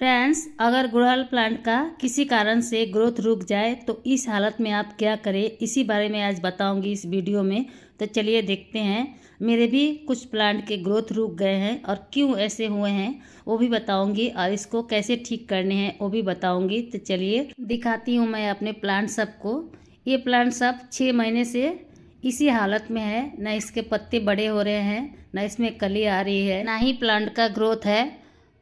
Friends, अगर गुड़हल plant का किसी कारण से ग्रोथ रुक जाए तो इस हालत में आप क्या करें, इसी बारे में आज बताऊंगी इस वीडियो में। तो चलिए देखते हैं। मेरे भी कुछ प्लांट के ग्रोथ रुक गए हैं और क्यों ऐसे हुए हैं वो भी बताऊंगी, और इसको कैसे ठीक करने हैं वो भी बताऊंगी। तो चलिए दिखाती हूँ मैं अपने प्लांट सबको। ये प्लांट सब 6 महीने से इसी हालत में है, ना इसके पत्ते बड़े हो रहे हैं, ना इसमें कली आ रही है, ना ही प्लांट का ग्रोथ है।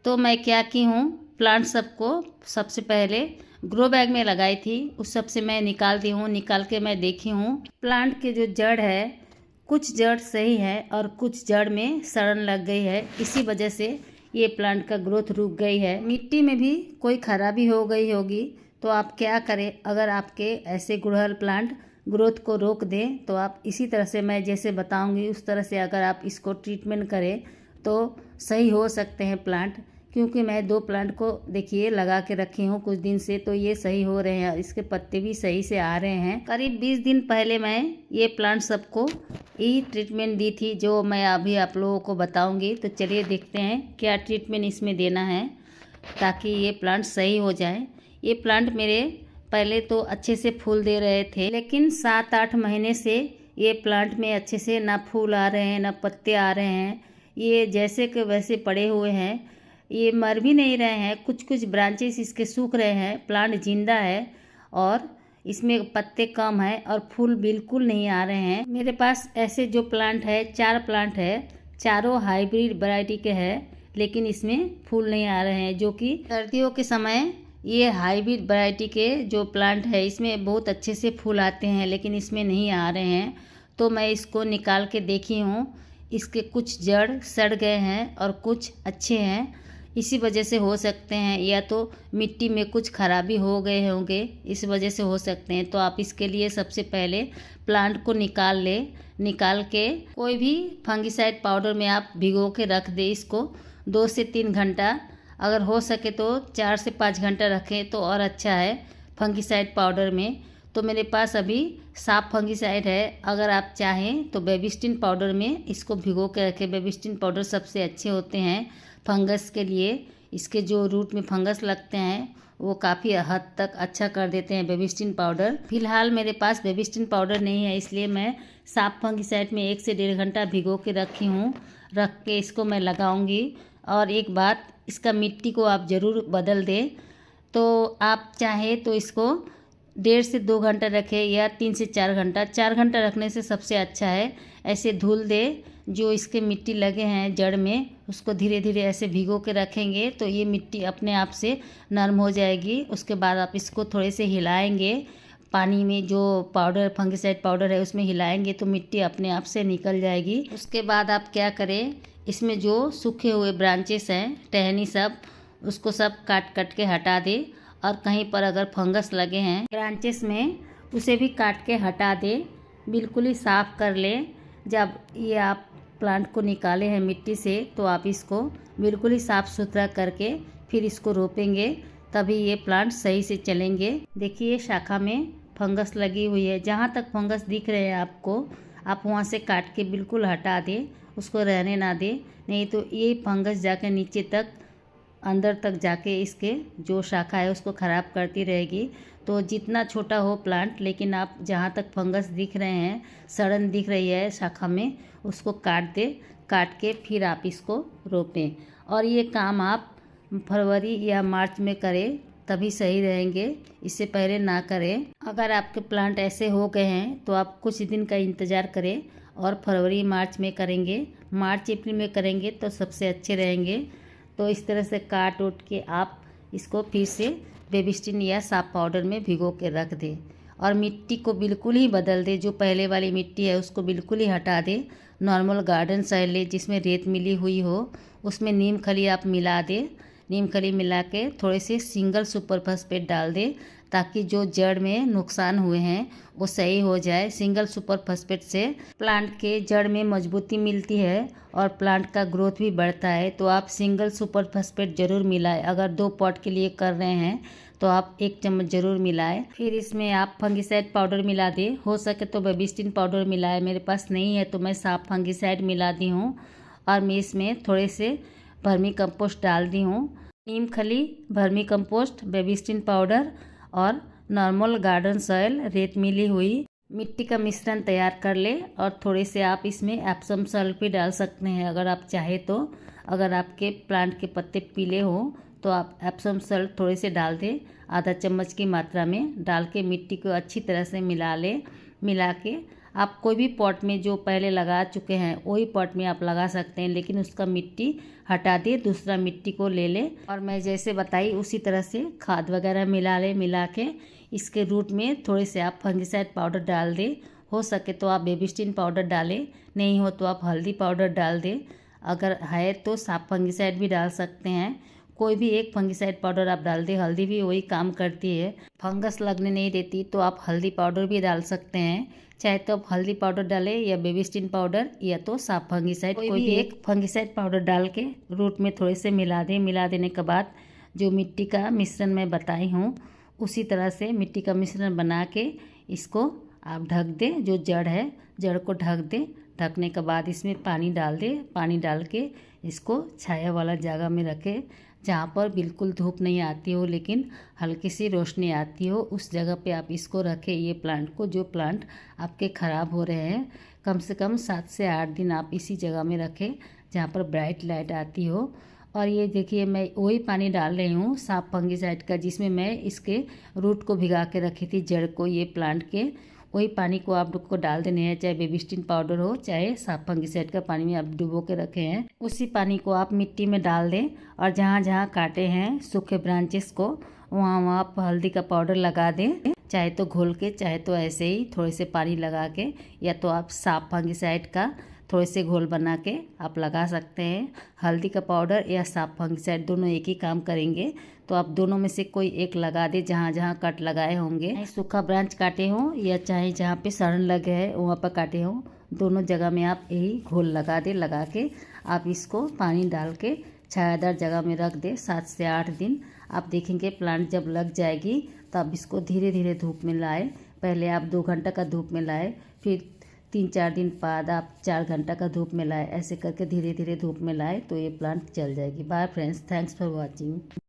तो मैं क्या की हूँ, प्लांट सबको सबसे पहले ग्रो बैग में लगाई थी, उस सब से मैं निकाल दी हूँ। निकाल के मैं देखी हूँ प्लांट के जो जड़ है, कुछ जड़ सही है और कुछ जड़ में सड़न लग गई है। इसी वजह से ये प्लांट का ग्रोथ रुक गई है। मिट्टी में भी कोई खराबी हो गई होगी। तो आप क्या करें, अगर आपके ऐसे गुड़हल प्लांट ग्रोथ को रोक दें तो आप इसी तरह से मैं जैसे बताऊंगी उस तरह से अगर आप इसको ट्रीटमेंट करें तो सही हो सकते हैं प्लांट। क्योंकि मैं 2 प्लांट को देखिए लगा के रखी हूँ कुछ दिन से, तो ये सही हो रहे हैं और इसके पत्ते भी सही से आ रहे हैं। करीब 20 दिन पहले मैं ये प्लांट सबको यही ट्रीटमेंट दी थी जो मैं अभी आप लोगों को बताऊंगी। तो चलिए देखते हैं क्या ट्रीटमेंट इसमें देना है ताकि ये प्लांट सही हो जाए। ये प्लांट मेरे पहले तो अच्छे से फूल दे रहे थे, लेकिन 7-8 महीने से ये प्लांट में अच्छे से ना फूल आ रहे हैं ना पत्ते आ रहे हैं। ये जैसे कि वैसे पड़े हुए हैं, ये मर भी नहीं रहे हैं। कुछ कुछ ब्रांचेस इसके सूख रहे हैं। प्लांट जिंदा है और इसमें पत्ते कम है और फूल बिल्कुल नहीं आ रहे हैं। मेरे पास ऐसे जो प्लांट है 4 प्लांट है, चारों हाइब्रिड वैरायटी के हैं, लेकिन इसमें फूल नहीं आ रहे हैं। जो कि सर्दियों के समय ये हाइब्रिड वैरायटी के जो प्लांट है इसमें बहुत अच्छे से फूल आते हैं, लेकिन इसमें नहीं आ रहे हैं। तो मैं इसको निकाल के देखी हूँ, इसके कुछ जड़ सड़ गए हैं और कुछ अच्छे हैं। इसी वजह से हो सकते हैं, या तो मिट्टी में कुछ खराबी हो गए होंगे, इस वजह से हो सकते हैं। तो आप इसके लिए सबसे पहले प्लांट को निकाल ले। निकाल के कोई भी फंगिसाइड पाउडर में आप भिगो के रख दे इसको 2 से 3 घंटा। अगर हो सके तो 4 से 5 घंटा रखें तो और अच्छा है फंगिसाइड पाउडर में। तो मेरे पास अभी साफ फंगिसाइड है। अगर आप चाहें तो बेबिस्टिन पाउडर में इसको भिगो के रखें। बेबिस्टिन पाउडर सबसे अच्छे होते हैं फंगस के लिए। इसके जो रूट में फंगस लगते हैं वो काफ़ी हद तक अच्छा कर देते हैं बेबिस्टिन पाउडर। फिलहाल मेरे पास बेबिस्टिन पाउडर नहीं है, इसलिए मैं साफ फंगिसाइड में 1 से 1.5 घंटा भिगो के रखी हूँ। रख के इसको मैं लगाऊंगी। और एक बात, इसका मिट्टी को आप ज़रूर बदल दें। तो आप चाहें तो इसको 1.5 से 2 घंटा रखें या 3 से 4 घंटा। 4 घंटा रखने से सबसे अच्छा है। ऐसे धुल दे जो इसके मिट्टी लगे हैं जड़ में, उसको धीरे धीरे ऐसे भिगो के रखेंगे तो ये मिट्टी अपने आप से नरम हो जाएगी। उसके बाद आप इसको थोड़े से हिलाएंगे, पानी में जो पाउडर फंगिसाइड पाउडर है उसमें हिलाएंगे तो मिट्टी अपने आप से निकल जाएगी। उसके बाद आप क्या करें, इसमें जो सूखे हुए ब्रांचेस हैं, टहनी सब, उसको सब काट काट के हटा दे। और कहीं पर अगर फंगस लगे हैं ब्रांचेस में, उसे भी काट के हटा दे, बिल्कुल ही साफ़ कर ले। जब ये आप प्लांट को निकाले हैं मिट्टी से तो आप इसको बिल्कुल ही साफ़ सुथरा करके फिर इसको रोपेंगे, तभी ये प्लांट सही से चलेंगे। देखिए शाखा में फंगस लगी हुई है, जहाँ तक फंगस दिख रहे हैं आपको, आप वहाँ से काट के बिल्कुल हटा दें, उसको रहने ना दें। नहीं तो ये फंगस जाके नीचे तक अंदर तक जाके इसके जो शाखा है उसको ख़राब करती रहेगी। तो जितना छोटा हो प्लांट, लेकिन आप जहाँ तक फंगस दिख रहे हैं, सड़न दिख रही है शाखा में, उसको काट दे। काट के फिर आप इसको रोपें। और ये काम आप फरवरी या मार्च में करें तभी सही रहेंगे, इससे पहले ना करें। अगर आपके प्लांट ऐसे हो गए हैं तो आप कुछ दिन का इंतज़ार करें और फरवरी मार्च में करेंगे, मार्च अप्रैल में करेंगे तो सबसे अच्छे रहेंगे। तो इस तरह से काट उठ के आप इसको फिर से बेबिस्टिन या साफ पाउडर में भिगो के रख दें। और मिट्टी को बिल्कुल ही बदल दे, जो पहले वाली मिट्टी है उसको बिल्कुल ही हटा दे। नॉर्मल गार्डन सॉइल ले जिसमें रेत मिली हुई हो, उसमें नीम खली आप मिला दे। नीम खली मिला के थोड़े से सिंगल सुपर फास्फेट डाल दे, ताकि जो जड़ में नुकसान हुए हैं वो सही हो जाए। सिंगल सुपर फास्फेट से प्लांट के जड़ में मजबूती मिलती है और प्लांट का ग्रोथ भी बढ़ता है। तो आप सिंगल सुपर फास्फेट ज़रूर मिलाएं। अगर 2 पॉट के लिए कर रहे हैं तो आप 1 चम्मच ज़रूर मिलाएं। फिर इसमें आप फंगिसाइड पाउडर मिला दें, हो सके तो बेबिस्टिन पाउडर मिलाएं। मेरे पास नहीं है तो मैं साफ फंगिसाइड मिला दी हूँ। और मैं इसमें थोड़े से वर्मी कंपोस्ट डाल दी हूँ। नीम खली, वर्मी कंपोस्ट, बेबीस्टिन पाउडर और नॉर्मल गार्डन सॉइल, रेत मिली हुई मिट्टी का मिश्रण तैयार कर ले। और थोड़े से आप इसमें एप्सम सॉल्ट भी डाल सकते हैं अगर आप चाहे तो। अगर आपके प्लांट के पत्ते पीले हों तो आप एप्सम सॉल्ट थोड़े से डाल दें, आधा चम्मच की मात्रा में डाल के मिट्टी को अच्छी तरह से मिला ले। मिला के आप कोई भी पॉट में जो पहले लगा चुके हैं वही पॉट में आप लगा सकते हैं, लेकिन उसका मिट्टी हटा दे, दूसरा मिट्टी को ले ले और मैं जैसे बताई उसी तरह से खाद वगैरह मिला ले। मिला के इसके रूट में थोड़े से आप फंगिसाइड पाउडर डाल दें। हो सके तो आप बेबीस्टिन पाउडर डालें, नहीं हो तो आप हल्दी पाउडर डाल दें। अगर है तो साफ फंगिसाइड भी डाल सकते हैं, कोई भी एक फंगिसाइड पाउडर आप डाल दें। हल्दी भी वही काम करती है, फंगस लगने नहीं देती, तो आप हल्दी पाउडर भी डाल सकते हैं। चाहे तो आप हल्दी पाउडर डालें या बेबीस्टिन पाउडर या तो साफ फंगिसाइड, कोई भी एक फंगिसाइड पाउडर डाल के रूट में थोड़े से मिला दें। मिला देने के बाद जो मिट्टी का मिश्रण मैं बताई हूँ उसी तरह से मिट्टी का मिश्रण बना के इसको आप ढक दें। जो जड़ है जड़ को ढक दें। ढकने के बाद इसमें पानी डाल दें। पानी डाल के इसको छाया वाला जगह में रखें जहाँ पर बिल्कुल धूप नहीं आती हो लेकिन हल्की सी रोशनी आती हो, उस जगह पे आप इसको रखें। ये प्लांट को, जो प्लांट आपके ख़राब हो रहे हैं, कम से कम 7 से 8 दिन आप इसी जगह में रखें जहाँ पर ब्राइट लाइट आती हो। और ये देखिए मैं वही पानी डाल रही हूँ साफ फंगिसाइड का, जिसमें मैं इसके रूट को भिगा के रखी थी, जड़ को, ये प्लांट के। वही पानी को आप लोग को डाल देने हैं, चाहे बेबीस्टिन पाउडर हो चाहे साफ फंगिसाइड का पानी में आप डुबो के रखे हैं, उसी पानी को आप मिट्टी में डाल दें। और जहाँ जहाँ काटे हैं सूखे ब्रांचेस को वहाँ वहाँ आप हल्दी का पाउडर लगा दें, चाहे तो घोल के चाहे तो ऐसे ही थोड़े से पानी लगा के, या तो आप साफ फंगिसाइड का थोड़े से घोल बना के आप लगा सकते हैं। हल्दी का पाउडर या साफ फंगिसाइड दोनों एक ही काम करेंगे, तो आप दोनों में से कोई एक लगा दे जहाँ जहाँ कट लगाए होंगे। सूखा ब्रांच काटे हों या चाहे जहाँ पे सड़न लगे है वहाँ पर काटे हों, दोनों जगह में आप यही घोल लगा दे। लगा के आप इसको पानी डाल के छायादार जगह में रख दे 7 से 8 दिन। आप देखेंगे प्लांट जब लग जाएगी तो आप इसको धीरे धीरे धूप में लाए। पहले आप 2 घंटा का धूप में लाए, फिर 3-4 दिन बाद आप 4 घंटा का धूप में लाए। ऐसे करके धीरे धीरे धूप में लाए तो ये प्लांट चल जाएगी। Bye friends, thanks for watching.